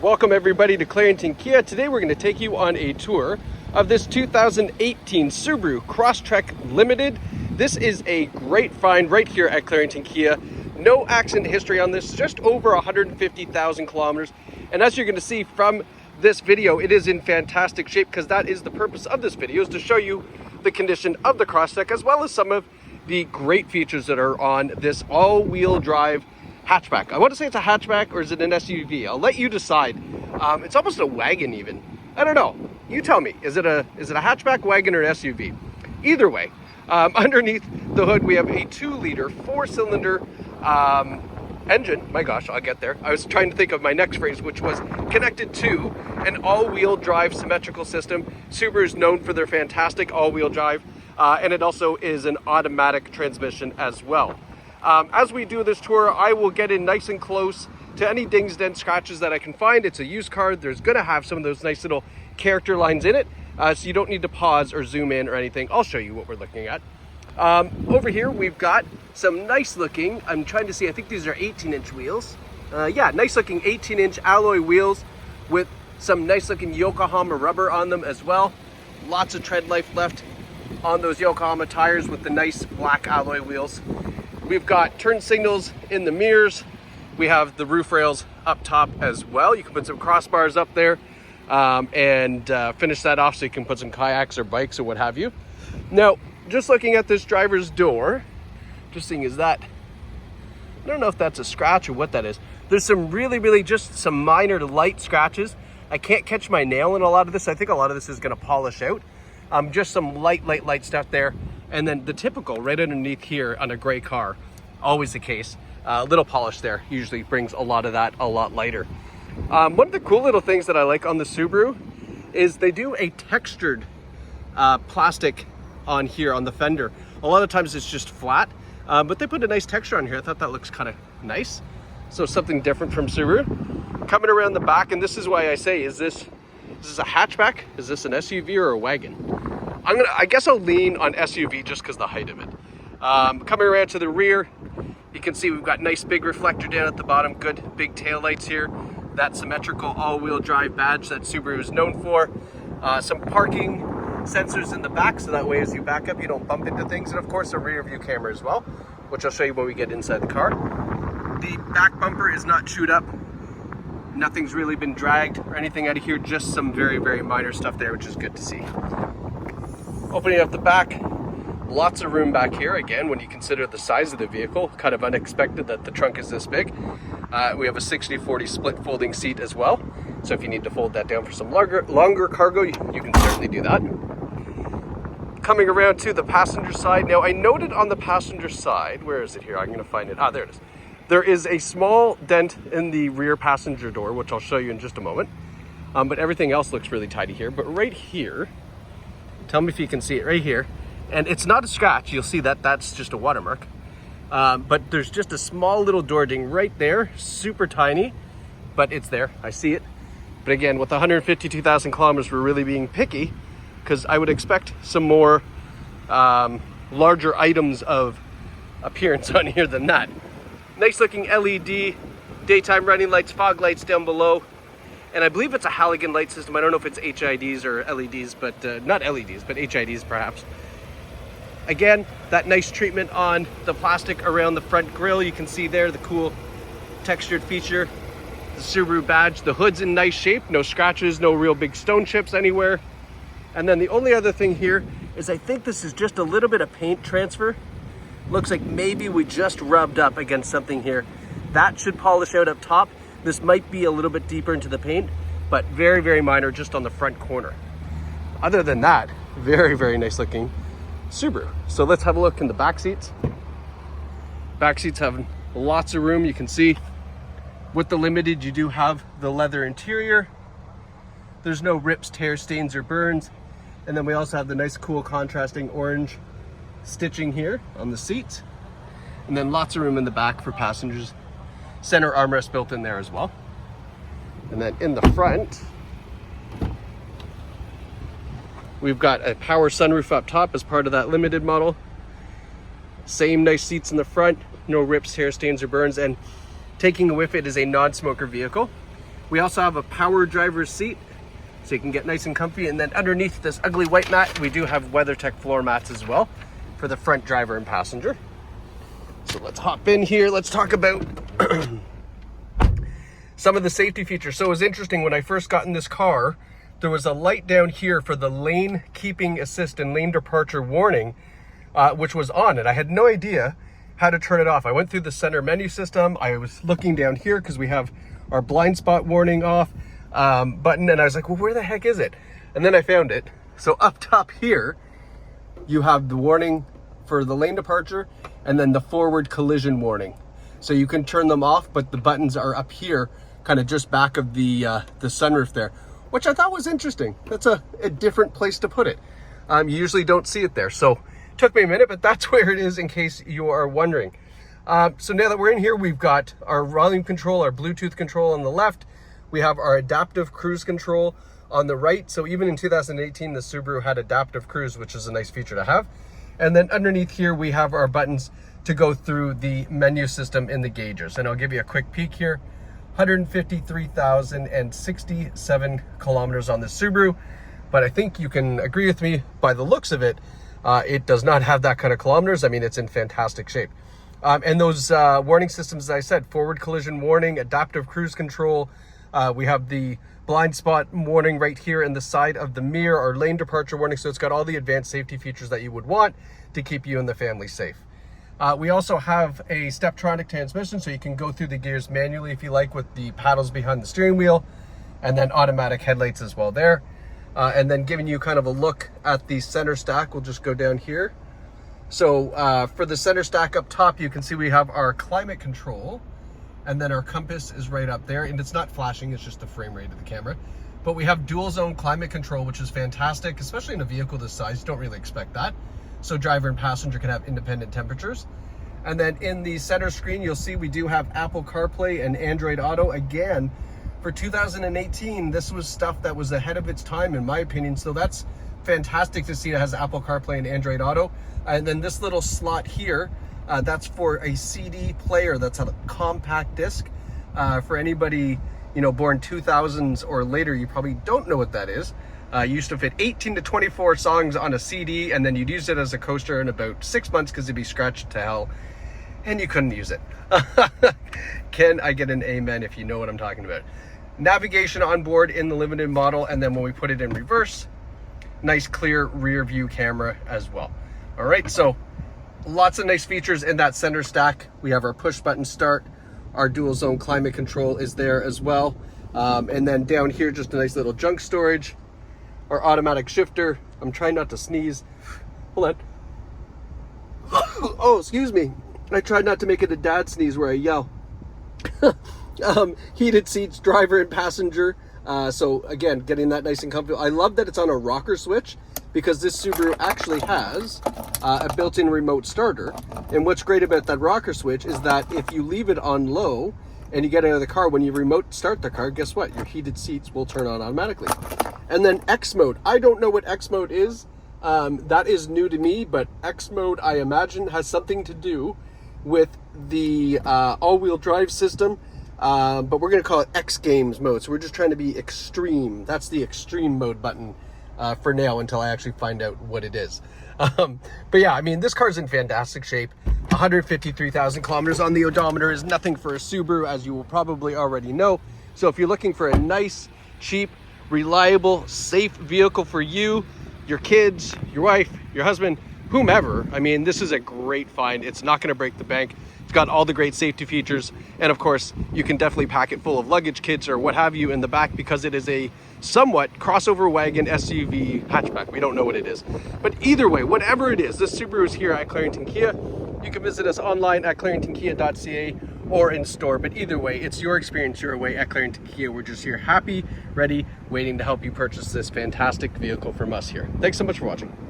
Welcome everybody to Clarington Kia. Today we're going to take you on a tour of this 2018 Subaru Crosstrek Limited. This is a great find right here at Clarington Kia. No accident history on this, just over 150,000 kilometers. And as you're going to see from this video, it is in fantastic shape because that is the purpose of this video, is to show you the condition of the Crosstrek as well as some of the great features that are on this all-wheel drive hatchback. I want to say it's a hatchback, or is it an SUV? I'll let you decide. It's almost a wagon even. I don't know. You tell me. Is it a hatchback, wagon, or an SUV? Either way, underneath the hood we have a 2-liter 4-cylinder engine. My gosh, I'll get there. I was trying to think of my next phrase, which was connected to an all-wheel drive symmetrical system. Subaru is known for their fantastic all-wheel drive, and it also is an automatic transmission as well. As we do this tour, I will get in nice and close to any dings, dents, scratches that I can find. It's a used car. There's going to have some of those nice little character lines in it, so you don't need to pause or zoom in or anything. I'll show you what we're looking at. Over here, we've got some nice looking, I'm trying to see, I think these are 18-inch wheels. Yeah, nice looking 18-inch alloy wheels with some nice looking Yokohama rubber on them as well. Lots of tread life left on those Yokohama tires with the nice black alloy wheels. We've got turn signals in the mirrors. We have the roof rails up top as well. You can put some crossbars up there and finish that off so you can put some kayaks or bikes or what have you. Now, just looking at this driver's door, just seeing, is that, I don't know if that's a scratch or what that is. There's some really just some minor light scratches. I can't catch my nail in a lot of this. I think a lot of this is gonna polish out. Just some light stuff there. And then the typical right underneath here on a gray car, always the case. Little polish there usually brings a lot of that a lot lighter. One of the cool little things that I like on the Subaru is they do a textured plastic on here on the fender. A lot of times it's just flat, but they put a nice texture on here. I thought that looks kind of nice. So something different from Subaru. Coming around the back, and this is why I say, is this a hatchback? Is this an SUV or a wagon? I guess I'll lean on SUV just because the height of it. Coming around to the rear, you can see we've got nice big reflector down at the bottom, good big tail lights here. That symmetrical all-wheel drive badge that Subaru is known for. Some parking sensors in the back, so that way as you back up you don't bump into things, and of course a rear view camera as well, which I'll show you when we get inside the car. The back bumper is not chewed up. Nothing's really been dragged or anything out of here, just some very minor stuff there, which is good to see. Opening up the back, lots of room back here. Again, when you consider the size of the vehicle, kind of unexpected that the trunk is this big. We have a 60-40 split folding seat as well. So if you need to fold that down for some longer cargo, you can certainly do that. Coming around to the passenger side. Now I noted on the passenger side, where is it here? I'm gonna find it. Ah, there it is. There is a small dent in the rear passenger door, which I'll show you in just a moment. But everything else looks really tidy here. But right here, tell me if you can see it right here. And it's not a scratch, you'll see that that's just a watermark. But there's just a small little door ding right there, super tiny, but it's there, I see it. But again, with 152,000 kilometers, we're really being picky because I would expect some more larger items of appearance on here than that. Nice looking LED, daytime running lights, fog lights down below. And I believe it's a halogen light system. I don't know if it's HIDs or LEDs, but not LEDs, but HIDs perhaps. Again, that nice treatment on the plastic around the front grille. You can see there the cool textured feature. The Subaru badge. The hood's in nice shape. No scratches, no real big stone chips anywhere. And then the only other thing here is I think this is just a little bit of paint transfer. Looks like maybe we just rubbed up against something here. That should polish out up top. This might be a little bit deeper into the paint, but very minor just on the front corner. Other than that, very nice looking Subaru. So let's have a look in the back seats. Back seats have lots of room. You can see with the Limited, you do have the leather interior. There's no rips, tears, stains, or burns. And then we also have the nice cool contrasting orange stitching here on the seats. And then lots of room in the back for passengers. Center armrest built in there as well. And then in the front, we've got a power sunroof up top as part of that Limited model. Same nice seats in the front, no rips, tear, stains, or burns. And taking a whiff, it is a non-smoker vehicle. We also have a power driver's seat, so you can get nice and comfy. And then underneath this ugly white mat, we do have WeatherTech floor mats as well for the front driver and passenger. So let's hop in here. Let's talk about some of the safety features. So it was interesting, when I first got in this car, there was a light down here for the lane keeping assist and lane departure warning, which was on, and I had no idea how to turn it off. I went through the center menu system. I was looking down here because we have our blind spot warning off button, and I was like, well, where the heck is it? And then I found it. So up top here, you have the warning for the lane departure and then the forward collision warning. So you can turn them off, but the buttons are up here, kind of just back of the sunroof there, which I thought was interesting. That's a different place to put it. You usually don't see it there. So it took me a minute, but that's where it is in case you are wondering. So now that we're in here, we've got our volume control, our Bluetooth control on the left. We have our adaptive cruise control on the right. So even in 2018, the Subaru had adaptive cruise, which is a nice feature to have. And then underneath here, we have our buttons to go through the menu system in the gauges. And I'll give you a quick peek here. 153,067 kilometers on the Subaru. But I think you can agree with me by the looks of it, it does not have that kind of kilometers. I mean, it's in fantastic shape. And those warning systems, as I said, forward collision warning, adaptive cruise control. We have the blind spot warning right here in the side of the mirror, our lane departure warning. So it's got all the advanced safety features that you would want to keep you and the family safe. We also have a Steptronic transmission, so you can go through the gears manually if you like, with the paddles behind the steering wheel, and then automatic headlights as well there. And then giving you kind of a look at the center stack, we'll just go down here. So for the center stack up top, you can see we have our climate control, and then our compass is right up there, and it's not flashing, it's just the frame rate of the camera. But we have dual zone climate control, which is fantastic, especially in a vehicle this size. You don't really expect that. So driver and passenger can have independent temperatures. And then in the center screen, you'll see we do have Apple CarPlay and Android Auto. Again, for 2018, this was stuff that was ahead of its time, in my opinion. So that's fantastic to see it has Apple CarPlay and Android Auto. And then this little slot here, that's for a CD player. That's a compact disc. For anybody, you know, born 2000s or later, you probably don't know what that is. You used to fit 18 to 24 songs on a CD, and then you'd use it as a coaster in about 6 months because it'd be scratched to hell, and you couldn't use it. Can I get an amen if you know what I'm talking about? Navigation on board in the limited model, and then when we put it in reverse, nice clear rear view camera as well. All right, so lots of nice features in that center stack. We have our push button start, our dual zone climate control is there as well. And then down here, just a nice little junk storage, our automatic shifter. I'm trying not to sneeze. Hold on. Oh, excuse me. I tried not to make it a dad sneeze where I yell. Heated seats, driver and passenger. So again, getting that nice and comfortable. I love that it's on a rocker switch, because this Subaru actually has a built-in remote starter. And what's great about that rocker switch is that if you leave it on low and you get out of the car, when you remote start the car, guess what? Your heated seats will turn on automatically. And then X mode. I don't know what X mode is. That is new to me, but X mode, I imagine, has something to do with the all-wheel drive system. But we're going to call it X Games mode. So we're just trying to be extreme. That's the extreme mode button for now, until I actually find out what it is. But yeah, I mean, this car's in fantastic shape. 153,000 kilometers on the odometer is nothing for a Subaru, as you will probably already know. So if you're looking for a nice, cheap, reliable, safe vehicle for you, your kids, your wife, your husband, whomever, I mean, this is a great find. It's not going to break the bank. It's got all the great safety features, and of course you can definitely pack it full of luggage kits or what have you in the back, because it is a somewhat crossover wagon SUV hatchback. We don't know what it is, but either way, whatever it is, this Subaru is here at Clarington Kia. You can visit us online at claringtonkia.ca or in store, but either way, it's your experience your way at Clarington Kia. We're just here, happy, ready, waiting to help you purchase this fantastic vehicle from us here. Thanks so much for watching.